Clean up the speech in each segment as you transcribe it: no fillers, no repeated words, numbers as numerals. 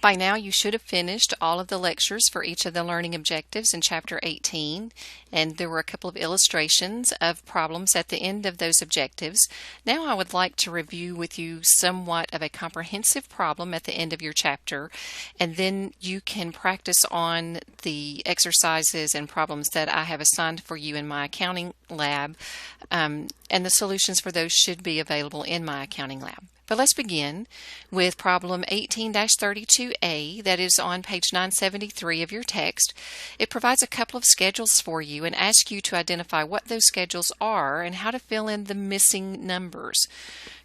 By now you should have finished all of the lectures for each of the learning objectives in Chapter 18, and there were a couple of illustrations of problems at the end of those objectives. Now I would like to review with you somewhat of a comprehensive problem at the end of your chapter, and then you can practice on the exercises and problems that I have assigned for you in my accounting lab, and the solutions for those should be available in my accounting lab. But let's begin with problem 18-32A that is on page 973 of your text. It provides a couple of schedules for you and asks you to identify what those schedules are and how to fill in the missing numbers.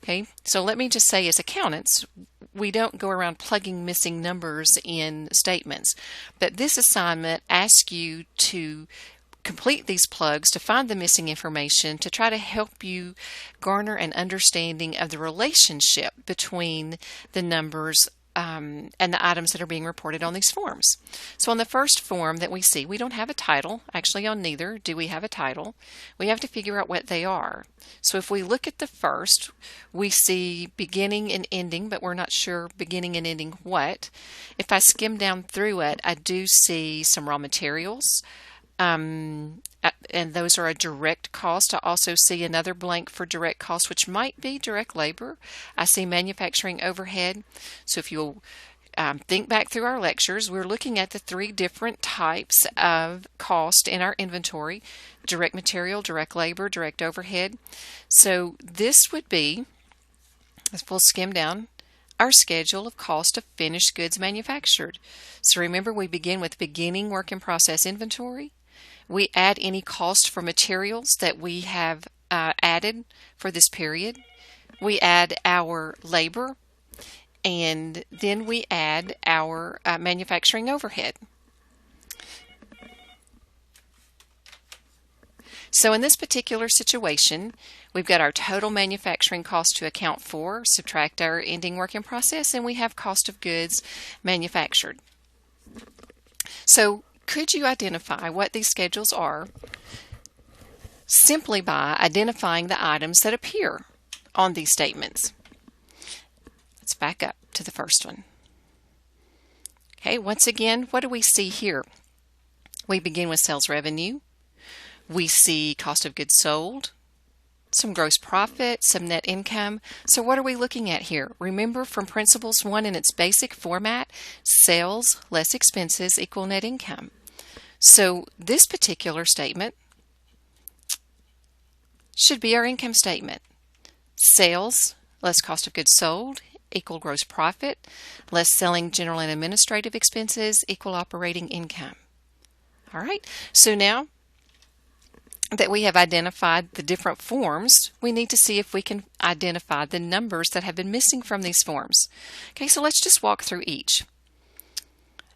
Okay, so let me just say, as accountants, we don't go around plugging missing numbers in statements, but this assignment asks you to complete these plugs to find the missing information to try to help you garner an understanding of the relationship between the numbers and the items that are being reported on these forms. So on the first form that we see, we don't have a title. Actually, on neither do we have a title. We have to figure out what they are. So if we look at the first, we see beginning and ending, but we're not sure beginning and ending what. If I skim down through it, I do see some raw materials, and those are a direct cost. I also see another blank for direct cost, which might be direct labor. I see manufacturing overhead. So if you'll think back through our lectures, we're looking at the three different types of cost in our inventory: direct material, direct labor, direct overhead. So this would be, as we'll skim down, our schedule of cost of finished goods manufactured. So remember, we begin with beginning work in process inventory. We add any cost for materials that we have added for this period. We add our labor, and then we add our manufacturing overhead. So in this particular situation, we've got our total manufacturing cost to account for, subtract our ending work in process, and we have cost of goods manufactured. So could you identify what these schedules are simply by identifying the items that appear on these statements? Let's back up to the first one. Okay, once again, what do we see here? We begin with sales revenue. We see cost of goods sold, some gross profit, some net income. So what are we looking at here? Remember, from Principles 1 in its basic format, sales less expenses equal net income. So this particular statement should be our income statement. Sales less cost of goods sold equal gross profit, less selling, general, and administrative expenses equal operating income. All right, so now that we have identified the different forms, we need to see if we can identify the numbers that have been missing from these forms. Okay, so let's just walk through each.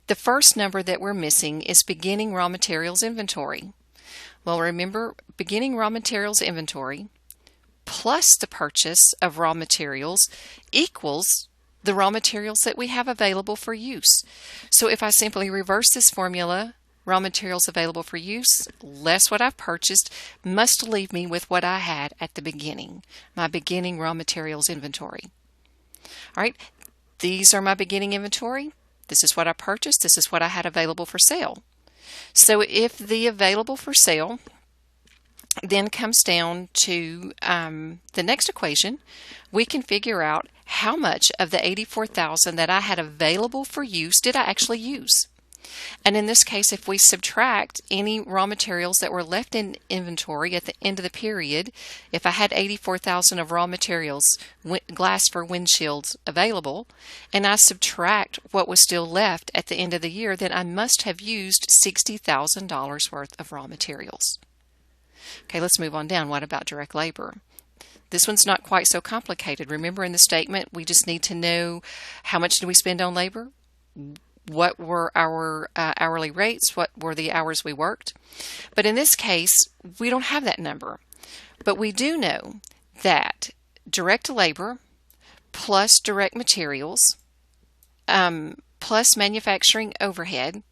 The first number that we're missing is beginning raw materials inventory. Well, remember, beginning raw materials inventory plus the purchase of raw materials equals the raw materials that we have available for use. So if I simply reverse this formula, raw materials available for use less what I've purchased must leave me with what I had at the beginning, my beginning raw materials inventory. All right, these are my beginning inventory. This is what I purchased. This is what I had available for sale. So if the available for sale then comes down to the next equation, we can figure out how much of the $84,000 that I had available for use did I actually use. And in this case, if we subtract any raw materials that were left in inventory at the end of the period, if I had $84,000 of raw materials, glass for windshields available, and I subtract what was still left at the end of the year, then I must have used $60,000 worth of raw materials. Okay, let's move on down. What about direct labor? This one's not quite so complicated. Remember, in the statement, we just need to know how much did we spend on labor, what were our hourly rates, what were the hours we worked. But in this case, we don't have that number. But we do know that direct labor plus direct materials plus manufacturing overhead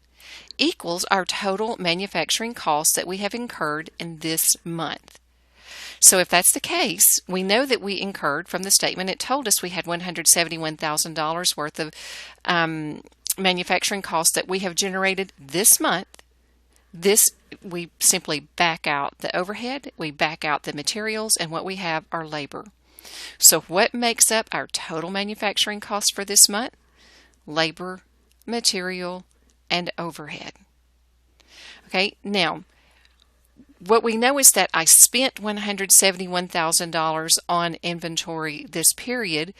equals our total manufacturing costs that we have incurred in this month. So if that's the case, we know that we incurred from the statement, it told us we had $171,000 worth of manufacturing costs that we have generated this month. We simply back out the overhead, we back out the materials, and what we have are labor. So what makes up our total manufacturing costs for this month? Labor, material, and overhead. Okay, now what we know is that I spent $171,000 on inventory this period,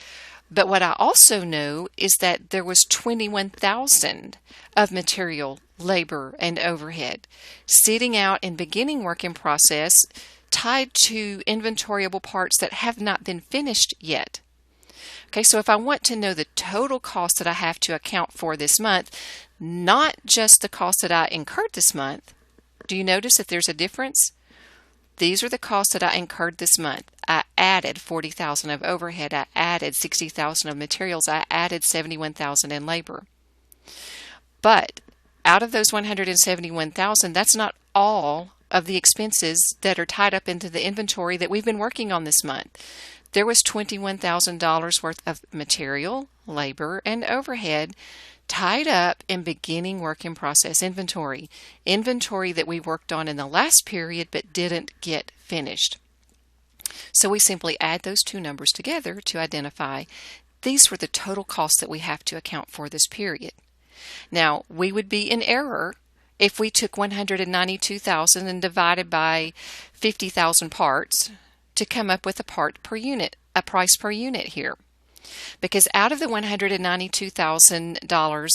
but what I also know is that there was $21,000 of material, labor, and overhead sitting out in beginning work in process tied to inventoriable parts that have not been finished yet. Okay, so if I want to know the total cost that I have to account for this month, not just the cost that I incurred this month, do you notice that there's a difference? These are the costs that I incurred this month. I added $40,000 of overhead. I added $60,000 of materials. I added $71,000 in labor. But out of those $171,000, that's not all of the expenses that are tied up into the inventory that we've been working on this month. There was $21,000 worth of material, labor, and overhead tied up in beginning work in process inventory that we worked on in the last period but didn't get finished. So we simply add those two numbers together to identify these were the total costs that we have to account for this period. Now, we would be in error if we took $192,000 and divided by 50,000 parts to come up with a part per unit, a price per unit here. Because out of the $192,000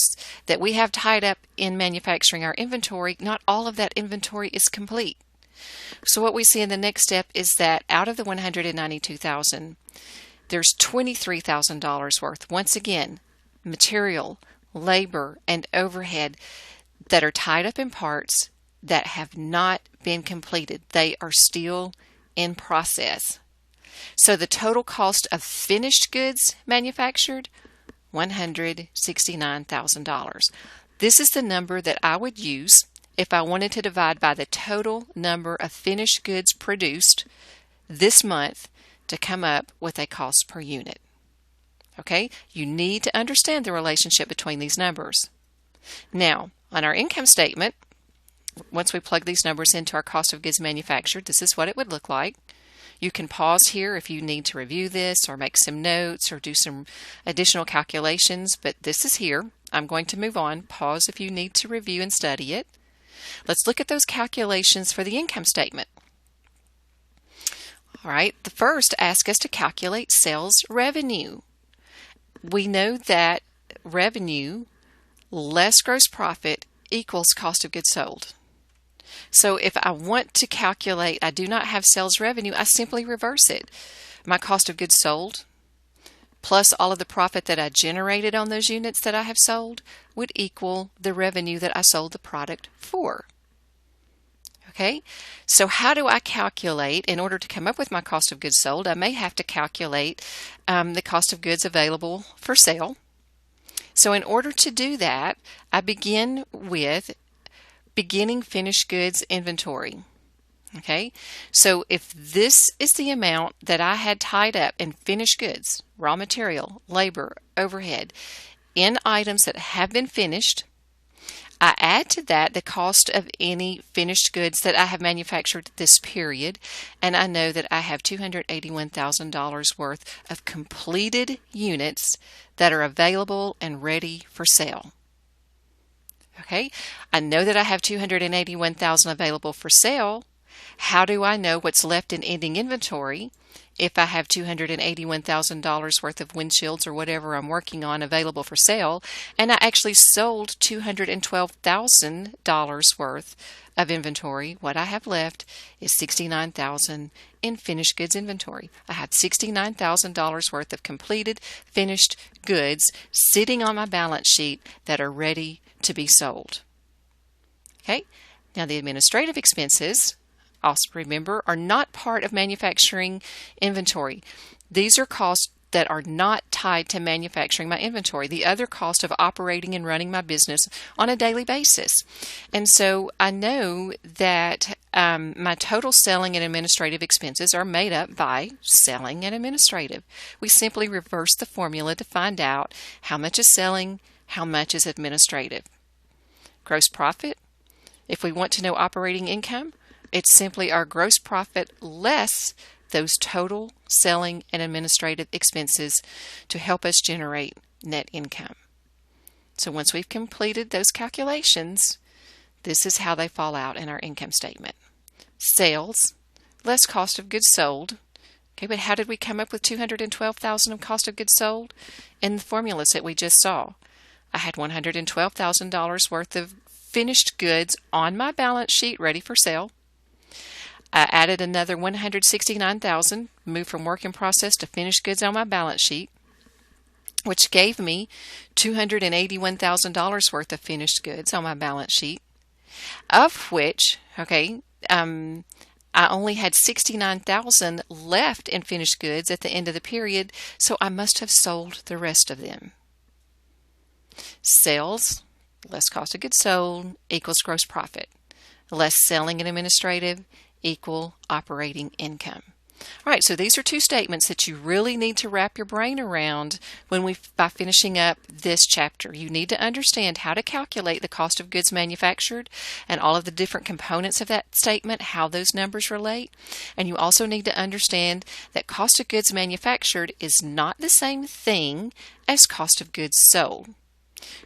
that we have tied up in manufacturing our inventory, not all of that inventory is complete. So what we see in the next step is that out of the $192,000, there's $23,000 worth, once again, material, labor, and overhead that are tied up in parts that have not been completed. They are still in process. So the total cost of finished goods manufactured, $169,000. This is the number that I would use if I wanted to divide by the total number of finished goods produced this month to come up with a cost per unit. Okay, you need to understand the relationship between these numbers. Now, on our income statement, once we plug these numbers into our cost of goods manufactured, this is what it would look like. You can pause here if you need to review this or make some notes or do some additional calculations, but this is here. I'm going to move on. Pause if you need to review and study it. Let's look at those calculations for the income statement. All right, the first asks us to calculate sales revenue. We know that revenue less gross profit equals cost of goods sold. So if I want to calculate, I do not have sales revenue, I simply reverse it. My cost of goods sold plus all of the profit that I generated on those units that I have sold would equal the revenue that I sold the product for. Okay, so how do I calculate? In order to come up with my cost of goods sold, I may have to calculate the cost of goods available for sale. So in order to do that, I begin with beginning finished goods inventory. Okay, so if this is the amount that I had tied up in finished goods, raw material, labor, overhead, in items that have been finished, I add to that the cost of any finished goods that I have manufactured this period, and I know that I have $281,000 worth of completed units that are available and ready for sale. Okay, I know that I have $281,000 available for sale. How do I know what's left in ending inventory if I have $281,000 worth of windshields or whatever I'm working on available for sale, and I actually sold $212,000 worth of inventory? What I have left is $69,000 in finished goods inventory. I have $69,000 worth of completed finished goods sitting on my balance sheet that are ready to be sold. Okay, now the administrative expenses, also remember, are not part of manufacturing inventory. These are costs that are not tied to manufacturing my inventory, the other cost of operating and running my business on a daily basis. And so I know that my total selling and administrative expenses are made up by selling and administrative. We simply reverse the formula to find out how much is selling, how much is administrative. Gross profit, if we want to know operating income, it's simply our gross profit less those total selling and administrative expenses to help us generate net income. So once we've completed those calculations, this is how they fall out in our income statement. Sales, less cost of goods sold. Okay, but how did we come up with $212,000 of cost of goods sold? In the formulas that we just saw, I had $112,000 worth of finished goods on my balance sheet ready for sale. I added another $169,000, moved from work in process to finished goods on my balance sheet, which gave me $281,000 worth of finished goods on my balance sheet, of which, I only had $69,000 left in finished goods at the end of the period, so I must have sold the rest of them. Sales, less cost of goods sold, equals gross profit. Less selling and administrative equal operating income. All right, so these are two statements that you really need to wrap your brain around by finishing up this chapter. You need to understand how to calculate the cost of goods manufactured and all of the different components of that statement, how those numbers relate. And you also need to understand that cost of goods manufactured is not the same thing as cost of goods sold.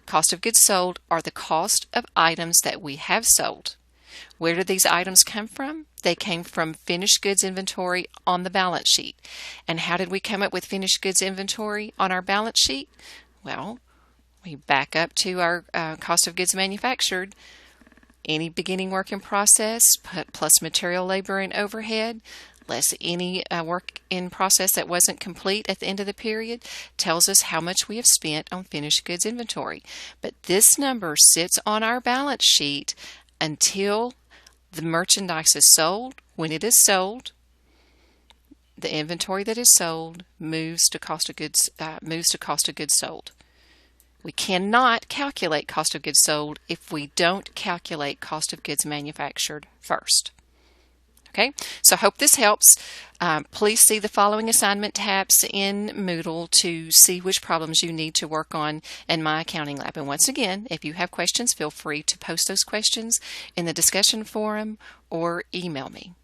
Cost of goods sold are the cost of items that we have sold. Where did these items come from? They came from finished goods inventory on the balance sheet. And how did we come up with finished goods inventory on our balance sheet? Well, we back up to our cost of goods manufactured. Any beginning work in process plus material, labor, and overhead, less any work in process that wasn't complete at the end of the period, tells us how much we have spent on finished goods inventory. But this number sits on our balance sheet until the merchandise is sold. When it is sold, the inventory that is sold moves to cost of goods sold. We cannot calculate cost of goods sold if we don't calculate cost of goods manufactured first. Okay, so I hope this helps. Please see the following assignment tabs in Moodle to see which problems you need to work on in My Accounting Lab. And once again, if you have questions, feel free to post those questions in the discussion forum or email me.